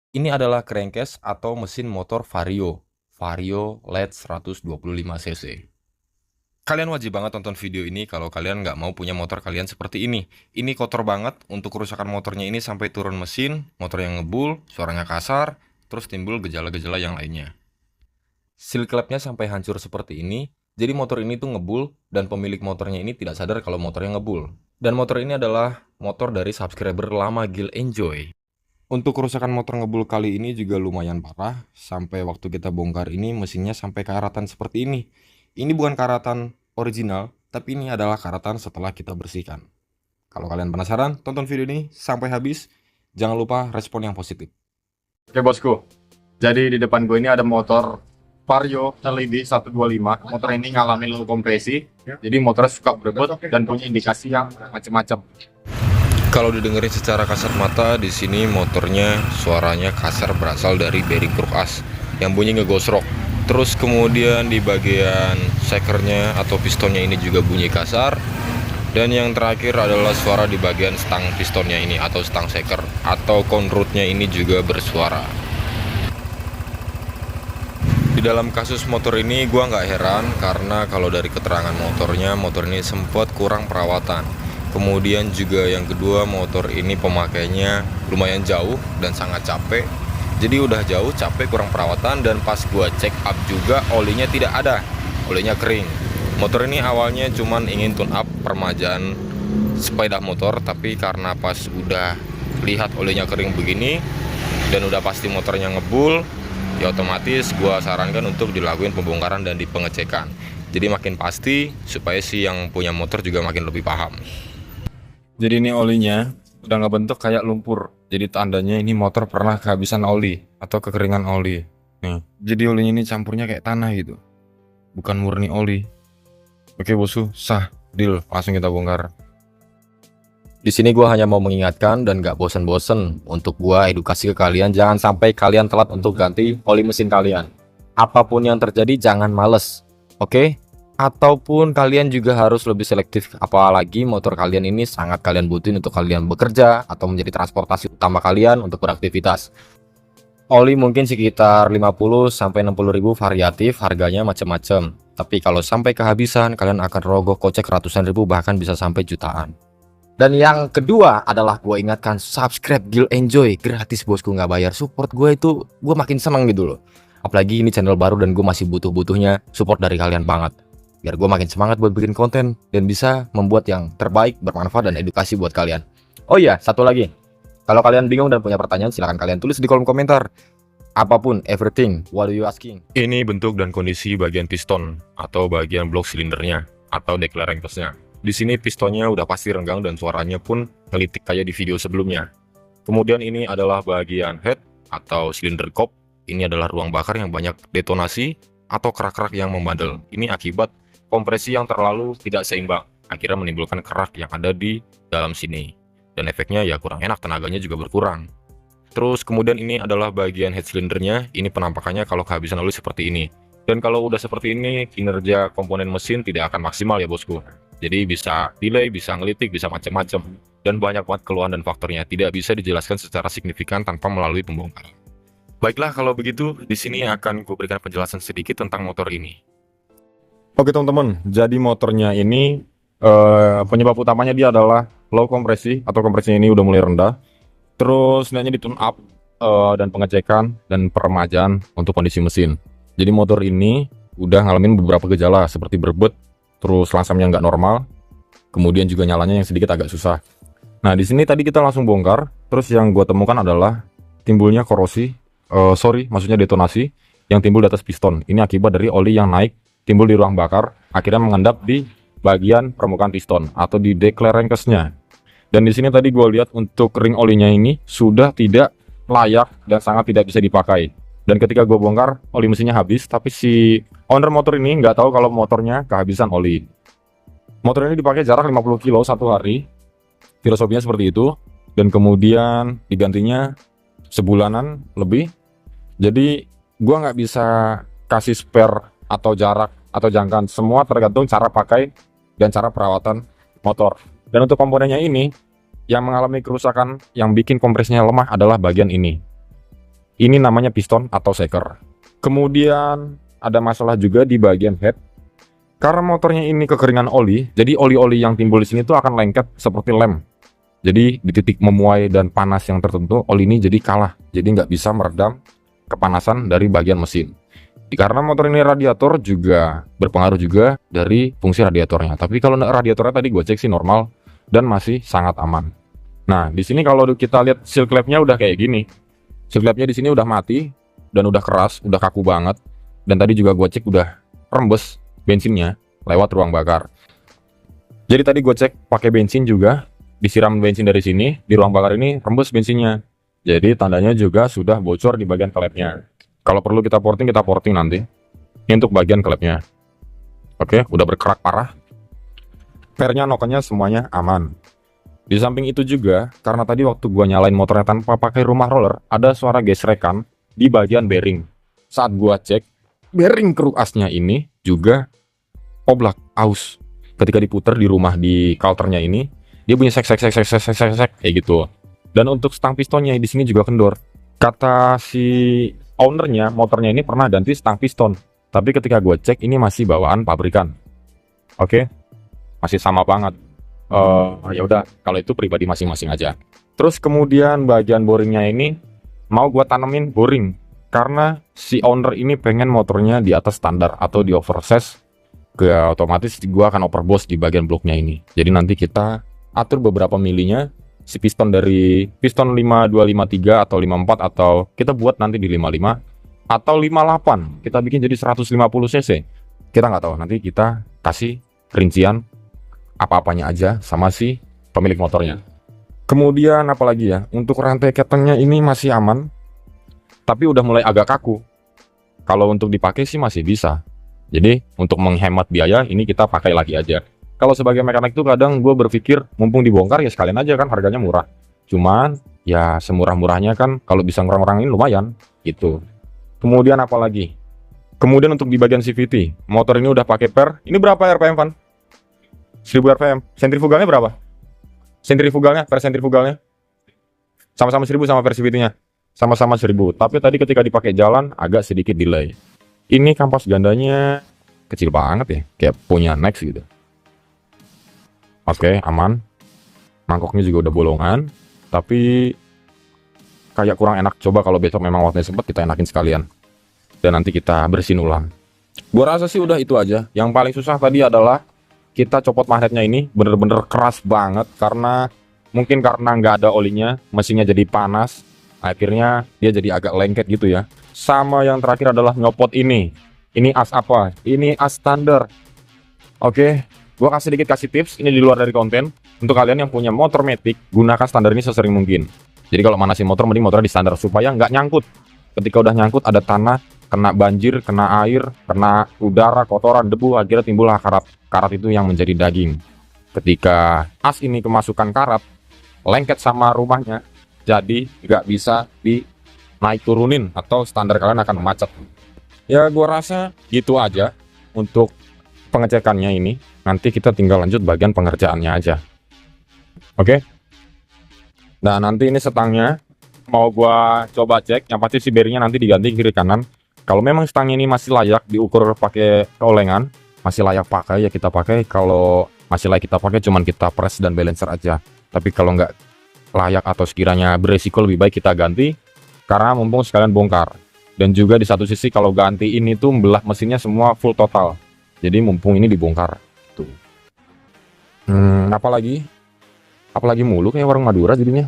Ini adalah crankcase atau mesin motor Vario LED 125 cc. Kalian wajib banget tonton video ini kalau kalian nggak mau punya motor kalian seperti ini. Ini kotor banget, untuk kerusakan motornya ini sampai turun mesin, motor yang ngebul, suaranya kasar, terus timbul gejala-gejala yang lainnya. Seal clapnya sampai hancur seperti ini, jadi motor ini tuh ngebul dan pemilik motornya ini tidak sadar kalau motornya ngebul. Dan motor ini adalah motor dari subscriber lama Gil Enjoy. Untuk kerusakan motor ngebul kali ini juga lumayan parah, sampai waktu kita bongkar ini mesinnya sampai karatan seperti ini. Ini bukan karatan original, tapi ini adalah karatan setelah kita bersihkan. Kalau kalian penasaran, tonton video ini sampai habis. Jangan lupa respon yang positif. Oke bosku, jadi di depan gue ini ada motor Vario LED 125. Motor ini ngalamin low kompresi, jadi motornya suka berebut dan punya indikasi yang macam-macam. Kalau didengerin secara kasat mata, di sini motornya suaranya kasar berasal dari bearing truk as yang bunyi ngegosrok. Terus kemudian di bagian shakernya atau pistonnya ini juga bunyi kasar. Dan yang terakhir adalah suara di bagian stang pistonnya ini atau stang shaker atau conrootnya ini juga bersuara. Di dalam kasus motor ini gua nggak heran karena kalau dari keterangan motornya, motor ini sempat kurang perawatan. Kemudian juga yang kedua, motor ini pemakainya lumayan jauh dan sangat capek. Jadi udah jauh, capek, kurang perawatan, dan pas gua check up juga olinya tidak ada, olinya kering. Motor ini awalnya cuman ingin tune up permajaan sepeda motor, tapi karena pas udah lihat olinya kering begini dan udah pasti motornya ngebul, ya otomatis gua sarankan untuk dilakuin pembongkaran dan dipengecekan. Jadi makin pasti supaya si yang punya motor juga makin lebih paham. Jadi ini olinya udah nggak bentuk kayak lumpur. Jadi tandanya ini motor pernah kehabisan oli atau kekeringan oli. Nih, jadi olinya ini campurnya kayak tanah gitu, bukan murni oli. Oke bosku, sah, deal, langsung kita bongkar. Di sini gua hanya mau mengingatkan dan gak bosen-bosen untuk gua edukasi ke kalian, jangan sampai kalian telat untuk ganti oli mesin kalian. Apapun yang terjadi jangan males, oke? Ataupun kalian juga harus lebih selektif, apalagi motor kalian ini sangat kalian butuhin untuk kalian bekerja atau menjadi transportasi utama kalian untuk beraktivitas. Oli mungkin sekitar 50 sampai 60 ribu, variatif, harganya macam-macam. Tapi kalau sampai kehabisan, kalian akan rogoh kocek ratusan ribu, bahkan bisa sampai jutaan. Dan yang kedua adalah gue ingatkan, subscribe Gil Enjoy, gratis bosku, nggak bayar. Support gue itu, gue makin seneng gitu loh. Apalagi ini channel baru dan gue masih butuh-butuhnya support dari kalian banget. Biar gue makin semangat buat bikin konten dan bisa membuat yang terbaik, bermanfaat, dan edukasi buat kalian. Oh iya, satu lagi. Kalau kalian bingung dan punya pertanyaan, silahkan kalian tulis di kolom komentar. Apapun, everything, what are you asking? Ini bentuk dan kondisi bagian piston atau bagian blok silindernya atau declarantesnya. Di sini pistonnya udah pasti renggang dan suaranya pun ngelitik kayak di video sebelumnya. Kemudian ini adalah bagian head atau silinder kop. Ini adalah ruang bakar yang banyak detonasi atau kerak-kerak yang membandel. Ini akibat kompresi yang terlalu tidak seimbang, akhirnya menimbulkan kerak yang ada di dalam sini. Dan efeknya ya kurang enak, tenaganya juga berkurang. Terus kemudian ini adalah bagian head silindernya. Ini penampakannya kalau kehabisan oli seperti ini. Dan kalau udah seperti ini, kinerja komponen mesin tidak akan maksimal ya bosku. Jadi bisa delay, bisa ngelitik, bisa macam-macam. Dan banyak banget keluhan dan faktornya. Tidak bisa dijelaskan secara signifikan tanpa melalui pembongkaran. Baiklah, kalau begitu, di sini akan gue berikan penjelasan sedikit tentang motor ini. Oke teman-teman, jadi motornya ini penyebab utamanya dia adalah low kompresi atau kompresinya ini udah mulai rendah. Terus sebenarnya di tune up dan pengecekan dan peremajaan untuk kondisi mesin. Jadi motor ini udah ngalamin beberapa gejala seperti berebut, terus lamsamnya nggak normal, kemudian juga nyalanya yang sedikit agak susah. Nah di sini tadi kita langsung bongkar, terus yang gue temukan adalah timbulnya korosi, maksudnya detonasi yang timbul di atas piston. Ini akibat dari oli yang naik, timbul di ruang bakar, akhirnya mengendap di bagian permukaan piston atau di declarantesnya. Dan di sini tadi gue lihat untuk ring olinya ini sudah tidak layak dan sangat tidak bisa dipakai. Dan ketika gue bongkar, oli mesinnya habis, tapi si owner motor ini nggak tahu kalau motornya kehabisan oli. Motor ini dipakai jarak 50 kilo satu hari, filosofinya seperti itu. Dan kemudian digantinya sebulanan lebih. Jadi gue nggak bisa kasih spare atau jarak atau jangkaan, semua tergantung cara pakai dan cara perawatan motor. Dan untuk komponennya ini, yang mengalami kerusakan yang bikin kompresinya lemah adalah bagian ini. Ini namanya piston atau shaker. Kemudian ada masalah juga di bagian head. Karena motornya ini kekeringan oli, jadi oli-oli yang timbul di sini tuh akan lengket seperti lem. Jadi di titik memuai dan panas yang tertentu, oli ini jadi kalah. Jadi nggak bisa meredam kepanasan dari bagian mesin. Karena motor ini radiator juga berpengaruh juga dari fungsi radiatornya. Tapi kalau radiatornya tadi gue cek sih normal dan masih sangat aman. Nah di sini kalau kita lihat seal clamp-nya udah kayak gini. Seal clamp-nya di sini udah mati dan udah keras, udah kaku banget. Dan tadi juga gue cek udah rembes bensinnya lewat ruang bakar. Jadi tadi gue cek pakai bensin juga, disiram bensin dari sini, di ruang bakar ini rembes bensinnya. Jadi tandanya juga sudah bocor di bagian klepnya. Kalau perlu kita porting nanti. Ini untuk bagian klepnya. Oke, udah berkerak parah. Pernya, nokennya semuanya aman. Di samping itu juga, karena tadi waktu gua nyalain motornya tanpa pakai rumah roller, ada suara gesrekan di bagian bearing. Saat gua cek, bearing keruk asnya ini juga oblak, aus. Ketika diputer di rumah di coulternya ini, dia bunyi sek kayak gitu. Dan untuk stang pistonnya di sini juga kendor. Kata si ownernya, motornya ini pernah ganti stang piston. Tapi ketika gue cek ini masih bawaan pabrikan. Oke, masih sama banget. Ya udah, kalau itu pribadi masing-masing aja. Terus kemudian bagian boringnya ini mau gue tanemin boring karena si owner ini pengen motornya di atas standar atau di oversize. Otomatis gue akan overboss di bagian bloknya ini. Jadi nanti kita atur beberapa milinya si piston dari piston 5253 atau 54 atau kita buat nanti di 55 atau 58 kita bikin jadi 150 cc. Kita nggak tahu, nanti kita kasih rincian apa-apanya aja sama si pemilik motornya. Kemudian apalagi ya, untuk rantai ketengnya ini masih aman tapi udah mulai agak kaku. Kalau untuk dipakai sih masih bisa. Jadi untuk menghemat biaya ini kita pakai lagi aja. Kalau sebagai mekanik itu kadang gue berpikir mumpung dibongkar ya sekalian aja kan, harganya murah. Cuman ya semurah-murahnya kan kalau bisa ngurang-ngurangin lumayan gitu. Kemudian apa lagi? Kemudian untuk di bagian CVT, motor ini udah pakai per. Ini berapa RPM, Van? 1000 RPM. Sentrifugalnya berapa? Sentrifugalnya, per sentrifugalnya? Sama-sama 1000 sama per CVT-nya. Sama-sama 1000. Tapi tadi ketika dipakai jalan agak sedikit delay. Ini kampas gandanya kecil banget ya, kayak punya Next gitu. Oke, aman. Mangkoknya juga udah bolongan, tapi kayak kurang enak. Coba kalau besok memang waktunya sempat kita enakin sekalian. Dan nanti kita bersihin ulang. Gua rasa sih udah itu aja. Yang paling susah tadi adalah kita copot magnetnya ini bener-bener keras banget karena mungkin karena nggak ada olinya, mesinnya jadi panas. Akhirnya dia jadi agak lengket gitu ya. Sama yang terakhir adalah nyopot ini. Ini as apa? Ini as standar. Oke, gua kasih tips. Ini di luar dari konten. Untuk kalian yang punya motor matic, gunakan standar ini sesering mungkin. Jadi kalau manasin motor, mending motornya di standar supaya nggak nyangkut. Ketika udah nyangkut ada tanah, kena banjir, kena air, kena udara, kotoran, debu, akhirnya timbullah karat. Karat itu yang menjadi daging. Ketika as ini kemasukan karat, lengket sama rumahnya, jadi nggak bisa naik turunin atau standar kalian akan macet. Ya gua rasa gitu aja untuk pengecekannya ini. Nanti kita tinggal lanjut bagian pengerjaannya aja. Oke. Nah nanti ini setangnya mau gua coba cek. Yang pasti si bearingnya nanti diganti kiri kanan. Kalau memang stangnya ini masih layak diukur pakai olengan, masih layak pakai ya kita pakai. Kalau masih layak kita pakai, cuman kita press dan balancer aja. Tapi kalau nggak layak atau sekiranya beresiko, lebih baik kita ganti. Karena mumpung sekalian bongkar. Dan juga di satu sisi kalau ganti ini tuh belah mesinnya semua full total. Jadi mumpung ini dibongkar. Tuh. Apalagi mulu kayak warung Madura jadinya.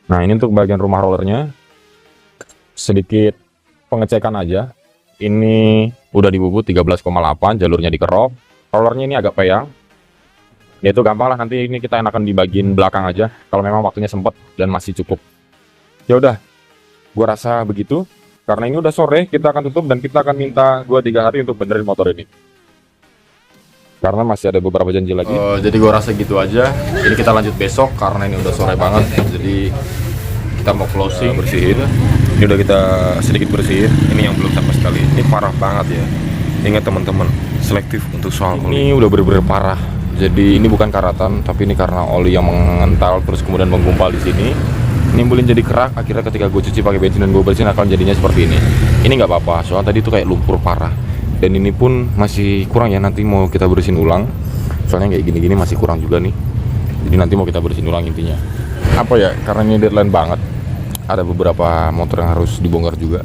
Nah ini untuk bagian rumah rollernya. Sedikit pengecekan aja. Ini udah dibubut 13,8, jalurnya dikerok. Rollernya ini agak peyang. Ya itu gampang lah, nanti ini kita enakan di bagian belakang aja. Kalau memang waktunya sempet dan masih cukup. Ya udah. Gua rasa begitu, karena ini udah sore, kita akan tutup dan kita akan minta gua 3 hari untuk benerin motor ini. Karena masih ada beberapa janji lagi. Jadi gua rasa gitu aja. Ini kita lanjut besok karena ini udah sore banget. Jadi kita mau closing, bersihin. Ini udah kita sedikit bersihin. Ini yang belum sama sekali. Ini parah banget ya. Ingat teman-teman, selektif untuk soal oli. Ini udah bener-bener parah. Jadi ini bukan karatan, tapi ini karena oli yang mengental terus kemudian menggumpal di sini. nimbulin jadi kerak. Akhirnya ketika gue cuci pakai bensin dan gue bersihin akan jadinya seperti ini. Ini nggak apa-apa, soalnya tadi itu kayak lumpur parah. Dan ini pun masih kurang ya, nanti mau kita bersihin ulang. Soalnya kayak gini-gini masih kurang juga nih. Jadi nanti mau kita bersihin ulang intinya. Apa ya, karena ini deadline banget, ada beberapa motor yang harus dibongkar juga.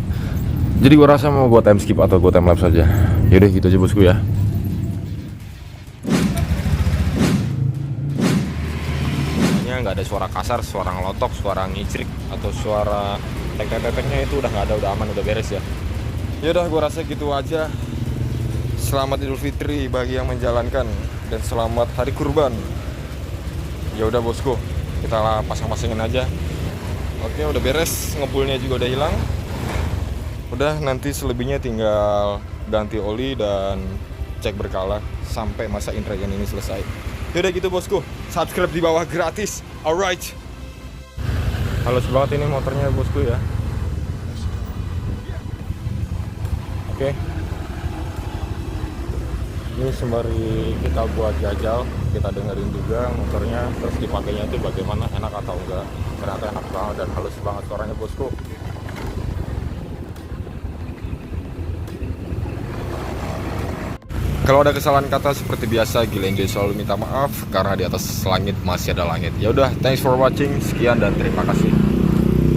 Jadi gue rasa mau gue time skip atau gue time lapse aja. Yaudah gitu aja bosku ya. Nggak ada suara kasar, suara ngelotok, suara ngicrik, atau suara tek-tek-teknya itu udah nggak ada, udah aman, udah beres ya. Yaudah gue rasa gitu aja. Selamat Idul Fitri bagi yang menjalankan, dan selamat Hari Kurban. Ya udah bosku, kita lah pasang-pasangin aja. Oke, udah beres, ngepulnya juga udah hilang. Udah, nanti selebihnya tinggal ganti oli dan cek berkala sampai masa intregen ini selesai. Yaudah gitu bosku, subscribe di bawah gratis. Alright. Halus banget ini motornya bosku ya. Oke. Ini sembari kita buat jajal, kita dengerin juga motornya, terus dipakainya itu bagaimana, enak atau enggak. Ternyata enak banget dan halus banget suaranya bosku. Kalau ada kesalahan kata seperti biasa, Gilenjoy selalu minta maaf karena di atas langit masih ada langit. Ya udah, thanks for watching. Sekian dan terima kasih.